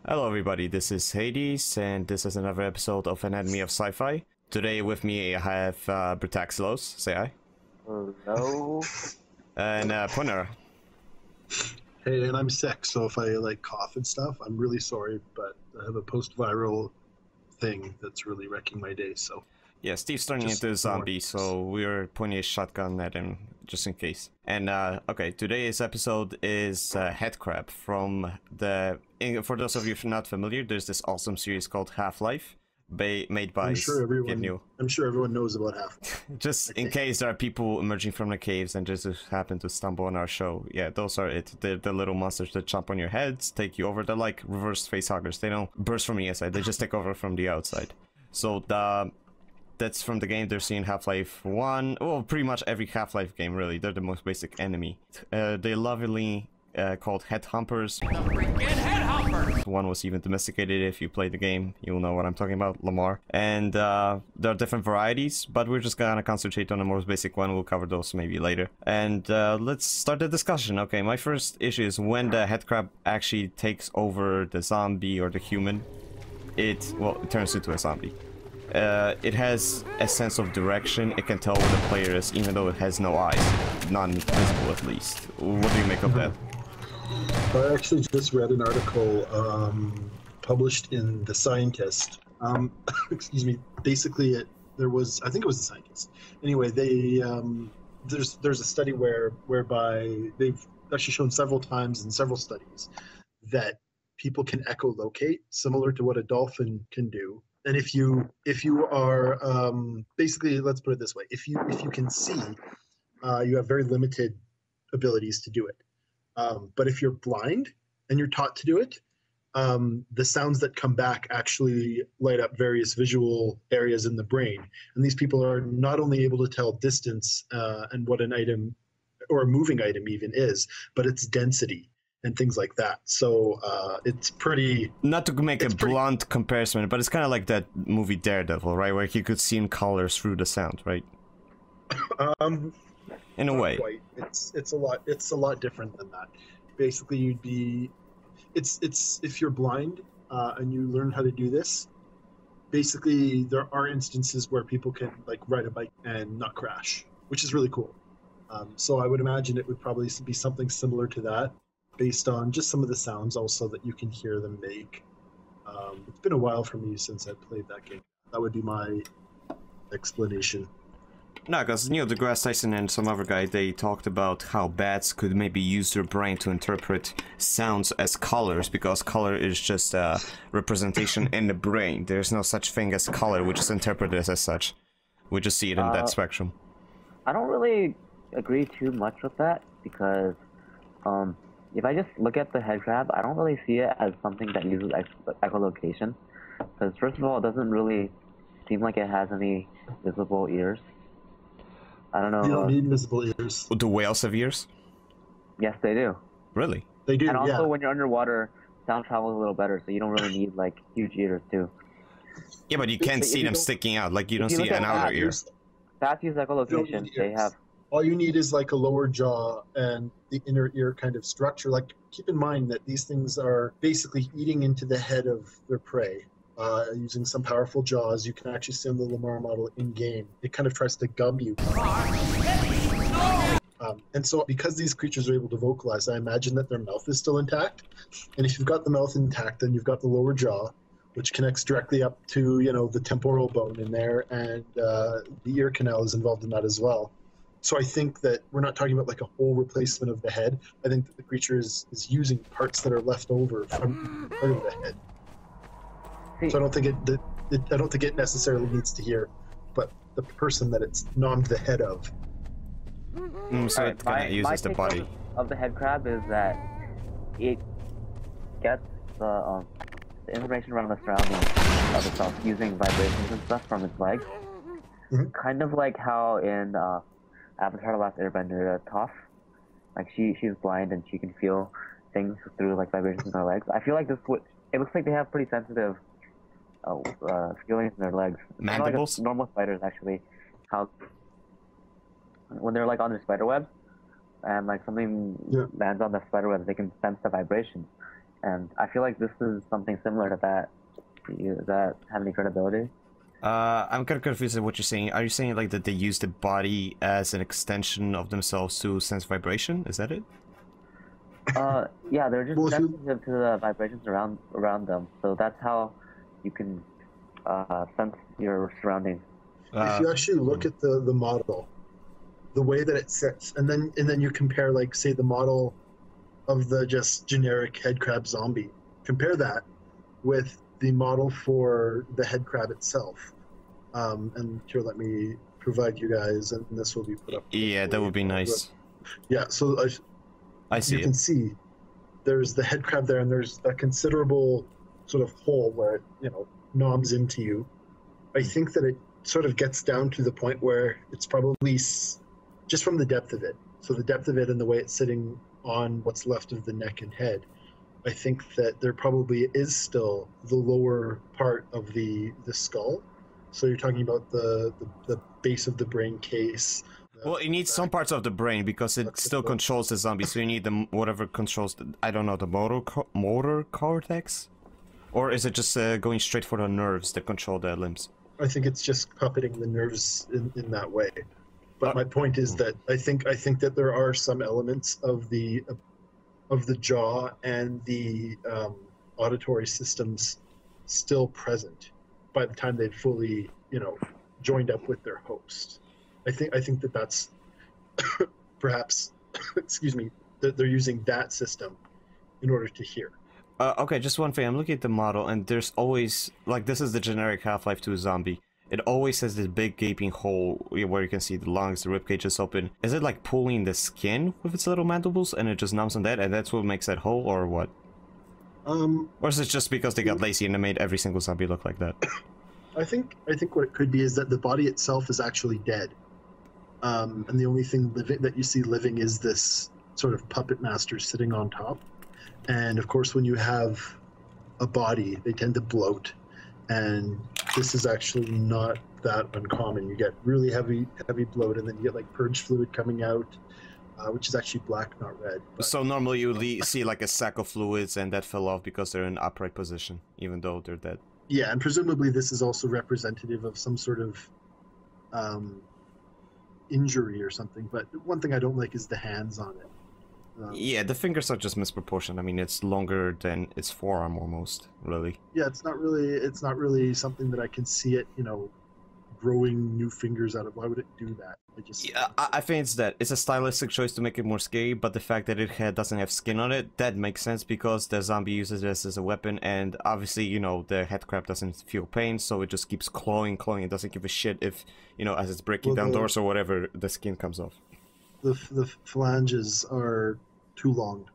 Hello everybody, this is Hades, and this is another episode of Anatomy of Sci-Fi. Today with me I have Brutaxlos, say hi. Hello. And Punner. Hey, and I'm sick, so if I cough and stuff, I'm really sorry, but I have a post-viral thing that's really wrecking my day, so... Yeah, Steve's turning into a zombie, so we're pointing a shotgun at him, just in case. And, okay, today's episode is Headcrab from the... For those of you who are not familiar, there's this awesome series called Half-Life, made by... I'm sure everyone knows about Half-Life. Just in case there are people emerging from the caves and just happen to stumble on our show. Yeah, those are it. They're the little monsters that jump on your heads, take you over. They're like reverse facehuggers. They don't burst from the inside, they just take over from the outside. So, that's from the game they're seeing Half-Life 1. Well, pretty much every Half-Life game, really. They're the most basic enemy. They're lovingly called headhumpers. The freaking headhumpers! One was even domesticated. If you play the game, you'll know what I'm talking about, Lamar. And there are different varieties, but we're just gonna concentrate on the most basic one. We'll cover those maybe later. And let's start the discussion. Okay, my first issue is when the headcrab actually takes over the zombie or the human, it turns into a zombie. It has a sense of direction. It can tell where the player is, even though it has no eyes. Non-visible, at least. What do you make of that? I actually just read an article published in The Scientist. Excuse me. Basically, I think it was The Scientist. Anyway, there's a study whereby they've actually shown several times in several studies that people can echolocate, similar to what a dolphin can do. And if you are basically, let's put it this way, if you can see, you have very limited abilities to do it. But if you're blind and you're taught to do it, the sounds that come back actually light up various visual areas in the brain. And these people are not only able to tell distance and what an item or a moving item even is, but its density and things like that. So it's pretty... Not to make a blunt comparison, but it's kind of like that movie Daredevil, right? Where you could see in colors through the sound, right? In a way. Quite. It's a lot different than that. Basically, you'd be... It's if you're blind and you learn how to do this, basically there are instances where people can ride a bike and not crash, which is really cool. So I would imagine it would probably be something similar to that, based on just some of the sounds also that you can hear them make. It's been a while for me since I played that game. That would be my explanation. No, because Neil deGrasse Tyson and some other guy, they talked about how bats could maybe use their brain to interpret sounds as colors, because color is just a representation in the brain. There's no such thing as color, which is interpreted as such. We just see it in that spectrum. I don't really agree too much with that, because if I just look at the headcrab, I don't really see it as something that uses echolocation. Because first of all, it doesn't really seem like it has any visible ears. I don't know. You don't need visible ears. Do whales have ears? Yes, they do. Really? They do, and also, yeah. when you're underwater, sound travels a little better, so you don't really need, huge ears, too. Yeah, but you can't see them sticking out. You don't see an outer ear. Bats use echolocation. They have... All you need is a lower jaw and the inner ear kind of structure. Keep in mind that these things are basically eating into the head of their prey. Using some powerful jaws, you can actually see on the Lamar model in game. It kind of tries to gum you. And so because these creatures are able to vocalize, I imagine that their mouth is still intact. And if you've got the mouth intact, then you've got the lower jaw, which connects directly up to, the temporal bone in there, and the ear canal is involved in that as well. So I think that we're not talking about a whole replacement of the head. I think that the creature is using parts that are left over from part of the head. So I don't think it necessarily needs to hear, but the person that it's nommed the head of. So it kind of uses the body. Of the headcrab is that it gets the information around the surroundings of itself using vibrations and stuff from its legs. Mm-hmm. Kind of like how in Avatar: The Last Airbender, Toph, she's blind and she can feel things through vibrations in her legs. I feel like it looks like they have pretty sensitive feelings in their legs. Mandibles? Kind of normal spiders, actually. How when they're on their spider web and something lands on the spider web, they can sense the vibrations. And I feel like this is something similar to that. Does that have any credibility? I'm kind of confused at what you're saying. Are you saying like that they use the body as an extension of themselves to sense vibration? Is that it? Yeah, they're just Well, sensitive to the vibrations around them. So that's how you can sense your surroundings. If you actually look at the model, the way that it sits, and then you compare, like, say, the model of the just generic headcrab zombie, compare that with the model for the headcrab itself. And here, let me provide you guys, and this will be put up. Yeah, that would be nice. Yeah, so I see. You can see there's the headcrab there, and there's a considerable sort of hole where it, knobs into you. I think that it sort of gets down to the point where it's probably just from the depth of it. So the depth of it and the way it's sitting on what's left of the neck and head, I think that there probably is still the lower part of the skull. So you're talking about the base of the brain case. Well, it needs some parts of the brain because it still controls the zombie. So you need whatever controls I don't know, the motor cortex, or is it just going straight for the nerves that control the limbs? I think it's just puppeting the nerves in that way. But my point is that I think that there are some elements of the jaw and the auditory systems still present by the time they've fully, joined up with their host. I think that that's perhaps, excuse me, that they're using that system in order to hear. Okay, just one thing. I'm looking at the model, and there's always, like, this is the generic Half-Life 2 zombie. It always has this big gaping hole where you can see the lungs, the ribcage is open. Is it like pulling the skin with its little mandibles, and it just numbs on that, and that's what makes that hole, or what? Or is it just because they got lazy and they made every single zombie look like that? I think what it could be is that the body itself is actually dead. And the only thing that you see living is this sort of puppet master sitting on top. And of course, when you have a body, they tend to bloat. And this is actually not that uncommon. You get really heavy bloat, and then you get like purge fluid coming out, which is actually black, not red. But... So normally you see like a sack of fluids, and that fell off because they're in upright position, even though they're dead. Yeah, and presumably this is also representative of some sort of injury or something. But one thing I don't like is the hands on it. Yeah, the fingers are just misproportioned. I mean, it's longer than its forearm almost, really. Yeah, it's not really something that I can see it, growing new fingers out of. Why would it do that? I think it's that. It's a stylistic choice to make it more scary, but the fact that it doesn't have skin on it, that makes sense because the zombie uses this as a weapon, and obviously, the headcrab doesn't feel pain, so it just keeps clawing. It doesn't give a shit if, as it's breaking down doors or whatever, the skin comes off. The phalanges are too long.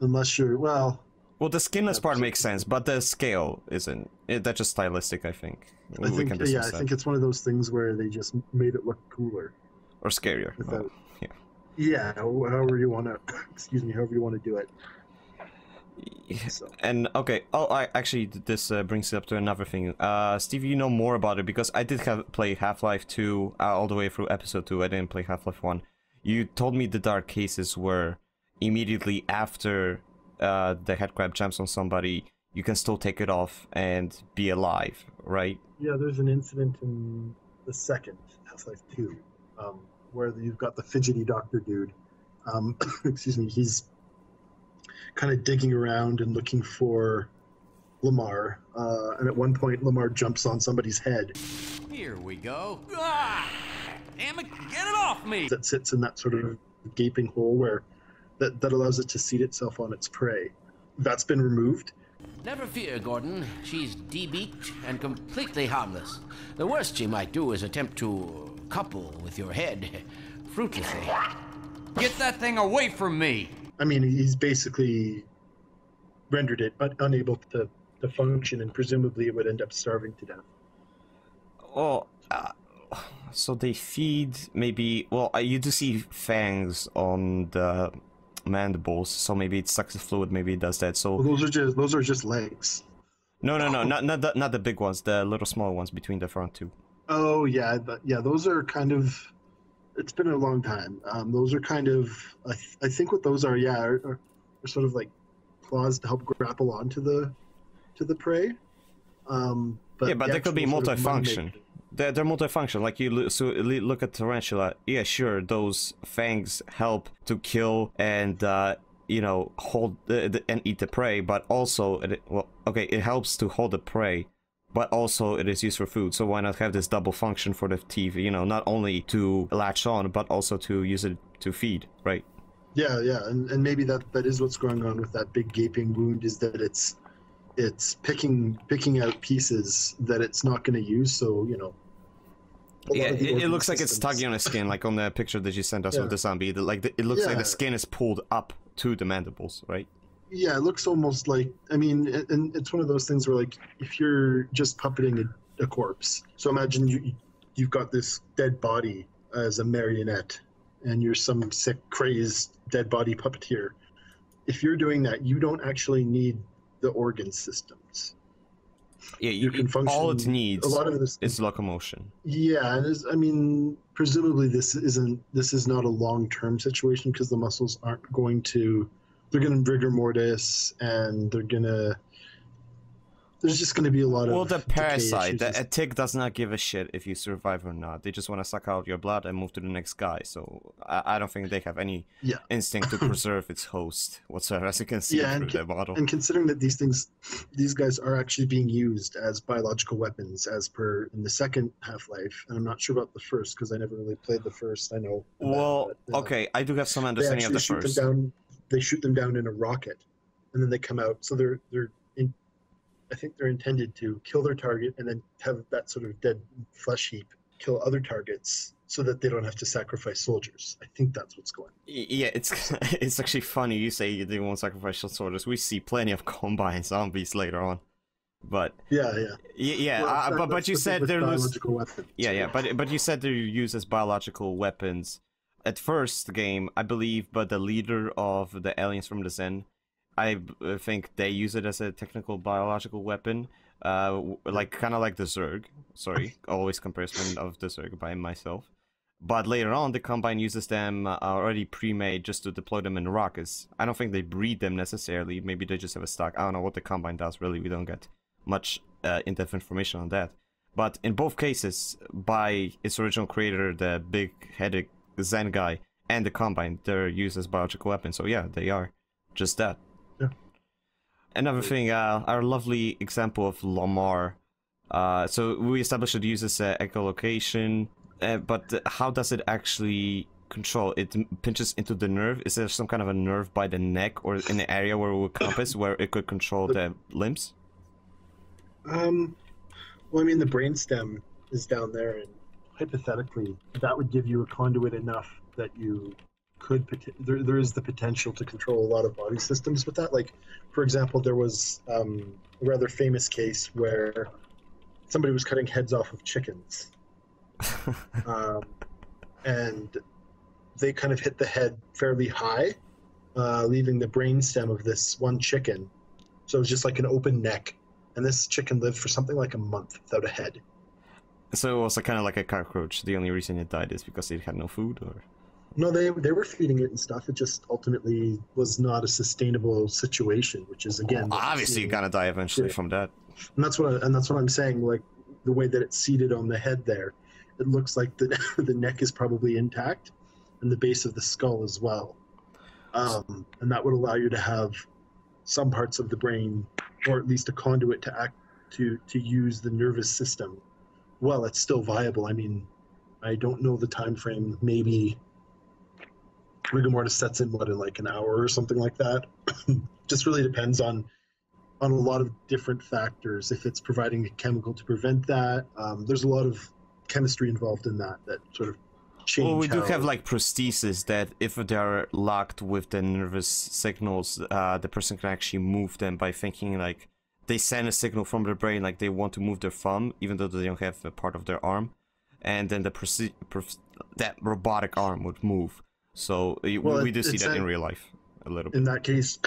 Unless you're, well, the skinless part makes sense, but the scale isn't. That's just stylistic, I think. I think it's one of those things where they just made it look cooler. Or scarier. Without, yeah, however you want to, however you want to do it. So. And, okay, actually, this brings it up to another thing. Steve, you know more about it, because I did play Half-Life 2 all the way through Episode 2. I didn't play Half-Life 1. You told me the dark cases were immediately after the headcrab jumps on somebody, you can still take it off and be alive, right? Yeah, there's an incident in the second Half-Life 2 where you've got the fidgety doctor dude. He's kind of digging around and looking for Lamar. And at one point, Lamar jumps on somebody's head. Here we go. Ah! Damn it, get it off me! That sits in that sort of gaping hole where that allows it to seat itself on its prey. That's been removed. Never fear, Gordon. She's debeaked and completely harmless. The worst she might do is attempt to couple with your head, fruitlessly. Get that thing away from me! I mean, he's basically rendered it unable to function, and presumably it would end up starving to death. Oh, so they feed maybe... Well, you do see fangs on the mandibles, so maybe it sucks the fluid, maybe it does that, so... Well, those are just legs. No, not the big ones, the little small ones between the front two. Oh, yeah, those are kind of... It's been a long time. Those are kind of... I think what those are sort of like claws to help grapple onto the prey. But they could be multifunction. They're multifunction. Like you look at tarantula. Yeah, sure, those fangs help to kill and hold and eat the prey. But also, it helps to hold the prey. But also it is used for food, so why not have this double function for the teeth, not only to latch on, but also to use it to feed, right? Yeah, and maybe that is what's going on with that big gaping wound, is that it's picking out pieces that it's not going to use, so, Yeah, it looks like it's tugging on the skin, like on the picture that you sent us with the zombie. It looks like the skin is pulled up to the mandibles, right? Yeah, it looks almost like, and it's one of those things where, like, if you're just puppeting a corpse, so imagine you've got this dead body as a marionette, and you're some sick, crazed dead body puppeteer. If you're doing that, you don't actually need the organ systems. Yeah, you can function. All it needs is locomotion. Yeah, and presumably this is not a long-term situation, because the muscles aren't going to. They're going to rigor mortis, and there's just going to be a lot of. Well, the parasite, a tick does not give a shit if you survive or not. They just want to suck out your blood and move to the next guy. So I don't think they have any instinct to preserve its host whatsoever, as you can see through the bottle. And considering that these guys are actually being used as biological weapons, as per in the second Half-Life, and I'm not sure about the first because I never really played the first. I know. Okay, I do have some understanding of the first. They shoot them down in a rocket, and then they come out. So I think they're intended to kill their target and then have that sort of dead flesh heap kill other targets, so that they don't have to sacrifice soldiers. I think that's what's going on. Yeah, it's actually funny you say they won't sacrifice soldiers. We see plenty of combine zombies later on, but but you said they're biological weapons. But you said they're used as biological weapons. At first game, I believe, but the leader of the aliens from the Zen, I think they use it as a technical biological weapon, kind of like the Zerg. Sorry, always comparison of the Zerg by myself. But later on, the Combine uses them already pre-made just to deploy them in rockets. I don't think they breed them necessarily. Maybe they just have a stock. I don't know what the Combine does, really. We don't get much in-depth information on that. But in both cases, by its original creator, the big-headed Zen guy, and the Combine, they're used as biological weapons. So yeah, they are just that. Yeah. Another thing, our lovely example of Lamar. So we established it uses echolocation, but how does it actually control? It pinches into the nerve. Is there some kind of a nerve by the neck or in the area where it will compass, where it could control the limbs? Well, the brainstem is down there, and hypothetically, that would give you a conduit enough that you could. There is the potential to control a lot of body systems with that. Like, for example, there was a rather famous case where somebody was cutting heads off of chickens, and they kind of hit the head fairly high, leaving the brainstem of this one chicken. So it was just like an open neck, and this chicken lived for something like a month without a head. So it was kind of like a cockroach. The only reason it died is because it had no food, or? No, they were feeding it and stuff. It just ultimately was not a sustainable situation, which is again. Well, obviously, you're gonna die eventually from that. And that's what I'm saying. Like the way that it's seated on the head there, it looks like the neck is probably intact, and the base of the skull as well. And that would allow you to have some parts of the brain, or at least a conduit to use the nervous system. Well, it's still viable. I don't know the time frame. Maybe rigor mortis sets in in like an hour or something like that. Just really depends on a lot of different factors. If it's providing a chemical to prevent that, there's a lot of chemistry involved in that sort of change. Well, we do have like prostheses that if they are locked with the nervous signals, the person can actually move them by thinking like. They send a signal from their brain like they want to move their thumb, even though they don't have a part of their arm, and then that robotic arm would move. So we do see that in real life a little bit. In that case,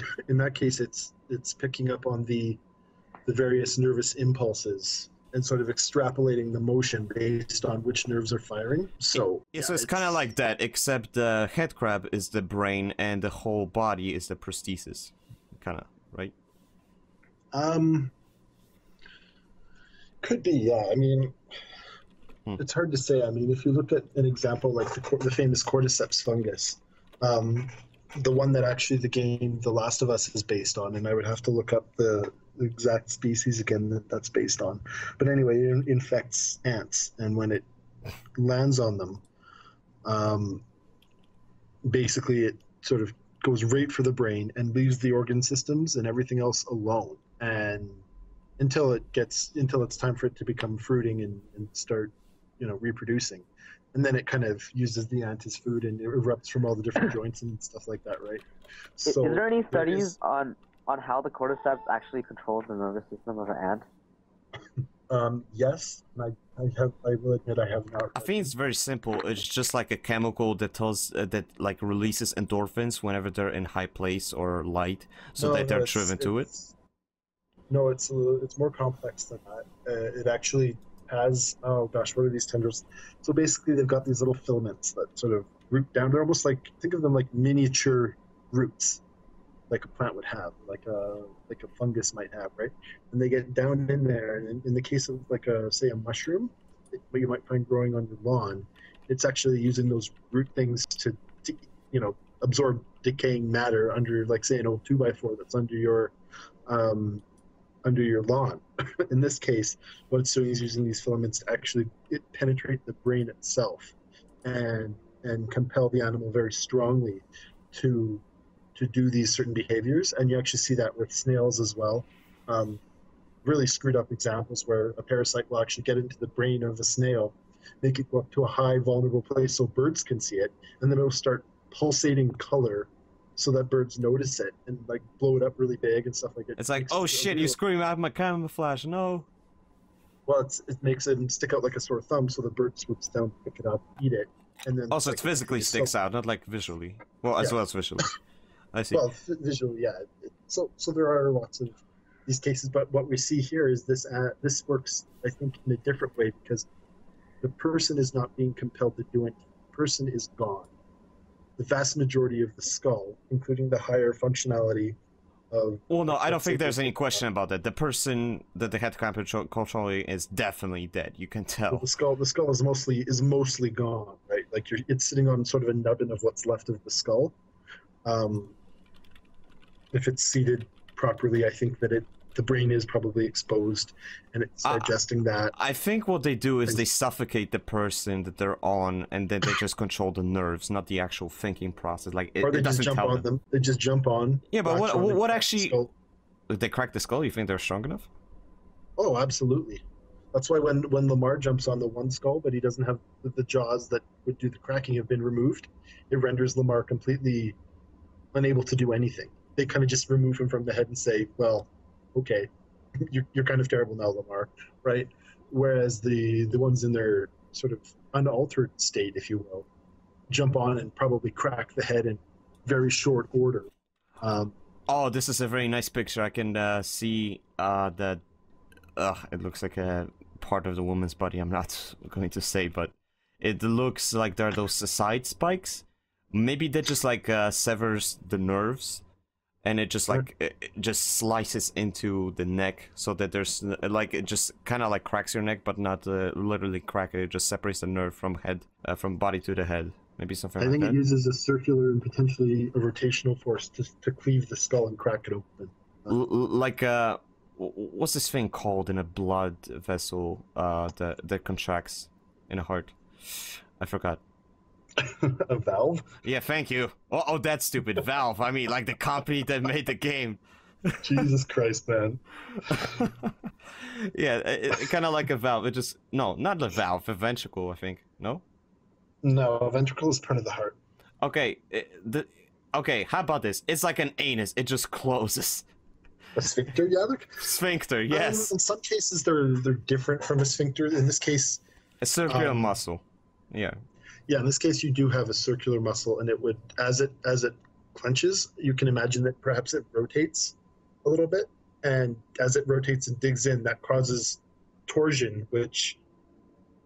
it's picking up on the various nervous impulses and sort of extrapolating the motion based on which nerves are firing. So so it's kind of like that, except the headcrab is the brain and the whole body is the prosthesis, kind of. right? Could be, yeah. I mean, it's hard to say. I mean, if you look at an example like the famous cordyceps fungus, the one that actually the game The Last of Us is based on, and I would have to look up the exact species again that's based on. But anyway, it infects ants, and when it lands on them, basically it sort of goes right for the brain and leaves the organ systems and everything else alone, and until it's time for it to become fruiting and start, reproducing. And then it kind of uses the ant as food and it erupts from all the different joints and stuff like that, right? So is there any studies on how the cordyceps actually controls the nervous system of an ant? Yes, and I will admit I have not. I think it's very simple. It's just like a chemical that that like releases endorphins whenever they're in high place or light, so that they're driven to it. No, it's more complex than that. It actually has, oh gosh, what are these tendrils? So basically, they've got these little filaments that sort of root down. They're almost like, think of them like miniature roots, like a plant would have, like a fungus might have, right? And they get down in there. And in the case of like say a mushroom, what you might find growing on your lawn, it's actually using those root things to absorb decaying matter under, like, say, an old 2x4 that's under your lawn. In this case, what it's doing is using these filaments to actually penetrate the brain itself and compel the animal very strongly to do these certain behaviors. And you actually see that with snails as well. Really screwed up examples where a parasite will actually get into the brain of a snail, make it go up to a high vulnerable place so birds can see it, and then it'll start pulsating color so that birds notice it and like blow it up really big and stuff like that. It's like, oh shit, you screwing out my camouflage, no. Well, it makes it stick out like a sore thumb, so the bird swoops down, pick it up, eat it, and then. Also, it physically sticks out, not like visually. Well, as well as visually. I see. Well, visually, yeah. So there are lots of these cases, but what we see here is this works, I think, in a different way, because the person is not being compelled to do anything. The person is gone. The vast majority of the skull, including the higher functionality of... Well, no, I don't think there's any question about that. The person that the headcrab controlling is definitely dead. You can tell. Well, the skull is mostly gone, right? Like it's sitting on sort of a nubbin of what's left of the skull. If it's seated properly, I think that the brain is probably exposed and it's digesting that. I think what they do is they suffocate the person that they're on, and then they just control the nerves, not the actual thinking process. Like or they just jump on them. They just jump on. Yeah, but what actually? Did they crack the skull? You think they're strong enough? Oh, absolutely. That's why when Lamar jumps on the one skull, but he doesn't have the jaws that would do the cracking have been removed, it renders Lamar completely unable to do anything. They kind of just remove him from the head and say, well, okay, you're kind of terrible now, Lamar, right? Whereas the ones in their sort of unaltered state, if you will, jump on and probably crack the head in very short order. Oh, this is a very nice picture. I can see that it looks like a part of the woman's body. I'm not going to say, but it looks like there are those side spikes. Maybe that just like severs the nerves. And it just like it just slices into the neck, so that there's like it just kind of like cracks your neck, but not literally crack it. It just separates the nerve from head, from body to the head. Maybe something. I think it uses a circular and potentially a rotational force to cleave the skull and crack it open. Like what's this thing called in a blood vessel that contracts in a heart? I forgot. A valve? Yeah, thank you. Oh, that's stupid. Valve. I mean, like the company that made the game. Jesus Christ, man. Yeah, it kind of like a valve. It just not the valve. A ventricle, I think. No. No, a ventricle is part of the heart. Okay. Okay. How about this? It's like an anus. It just closes. A sphincter, yeah. Sphincter, yes. In some cases, they're different from a sphincter. In this case, a circular muscle. Yeah. Yeah, in this case, you do have a circular muscle, and it would, as it clenches, you can imagine that perhaps it rotates a little bit, and as it rotates and digs in, that causes torsion, which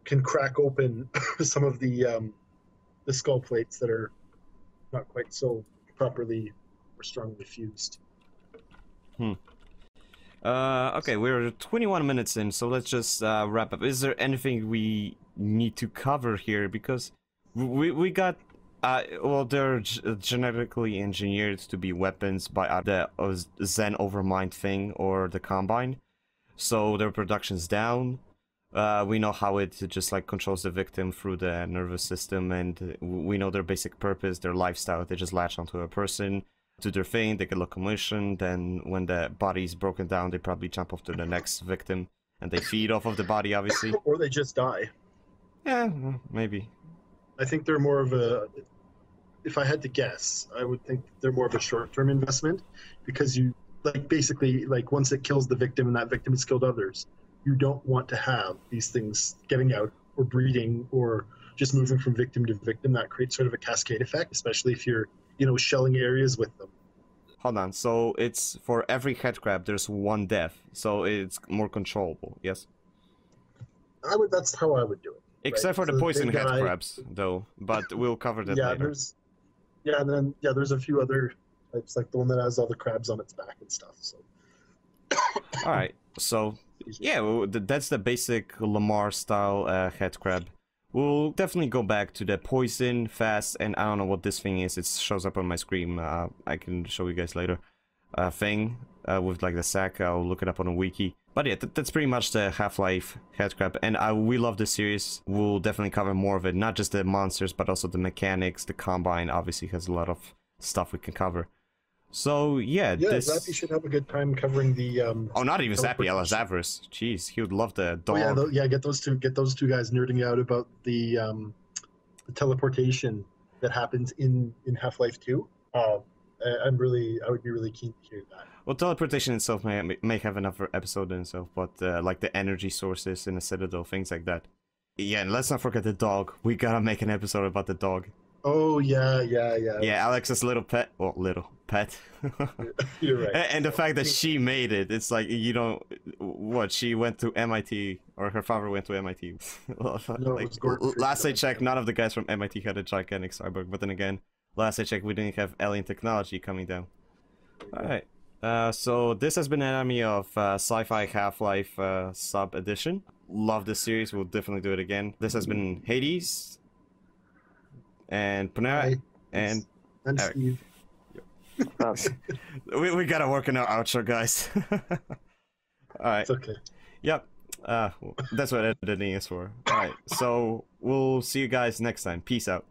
can crack open some of the skull plates that are not quite so properly or strongly fused. Okay, we're 21 minutes in, so let's just wrap up. Is there anything we need to cover here? Because we got, well, they're genetically engineered to be weapons by the Zen Overmind thing or the Combine, so their production's down. We know how it just like controls the victim through the nervous system, and we know their basic purpose, their lifestyle. They just latch onto a person, do their thing, they get locomotion, then when the body's broken down, they probably jump off to the next victim, and they feed off of the body, obviously. Or they just die. Yeah, maybe. I think they're more of a, if I had to guess, I would think they're more of a short-term investment, because you, like, basically, like, once it kills the victim and that victim has killed others, you don't want to have these things getting out or breeding or just moving from victim to victim. That creates sort of a cascade effect, especially if you're, you know, shelling areas with them. Hold on, so it's for every headcrab there's one death, so it's more controllable, yes? That's how I would do it. Except for the poison headcrabs, though, but we'll cover that later. There's a few other types, like the one that has all the crabs on its back and stuff. So. Alright, so yeah, well, that's the basic Lamar style headcrab. We'll definitely go back to the poison, fast, and I don't know what this thing is. It shows up on my screen. I can show you guys later. Thing with like the sack. I'll look it up on a wiki. But yeah, that's pretty much the Half-Life headcrab, and we love this series. We'll definitely cover more of it, not just the monsters, but also the mechanics. The Combine obviously has a lot of stuff we can cover. So yeah, Zappy should have a good time covering the. Oh, not even Zappy, Elazavris. Jeez, he would love the dog. Oh, yeah, get those two guys nerding out about the teleportation that happens in Half-Life 2. I would be really keen to hear that. Well, teleportation itself may have another episode in itself, but like the energy sources in a citadel, things like that. Yeah, and let's not forget the dog. We gotta make an episode about the dog. Oh yeah. Yeah, Alex's little pet. Well, little pet. You're right. And the fact that she made it, it's like, you know, what, she went to MIT, or her father went to MIT. Like, last I checked, none of the guys from MIT had a gigantic cyborg, but then again, last I checked, we didn't have alien technology coming down. Alright, so this has been Enemy of SciFI Half-Life Sub Edition. Love this series, we'll definitely do it again. This has been Hades, and Panera, and Eric. Steve. we gotta work on our outro, guys. Alright. It's okay. Yep. That's what editing is for. Alright, so we'll see you guys next time. Peace out.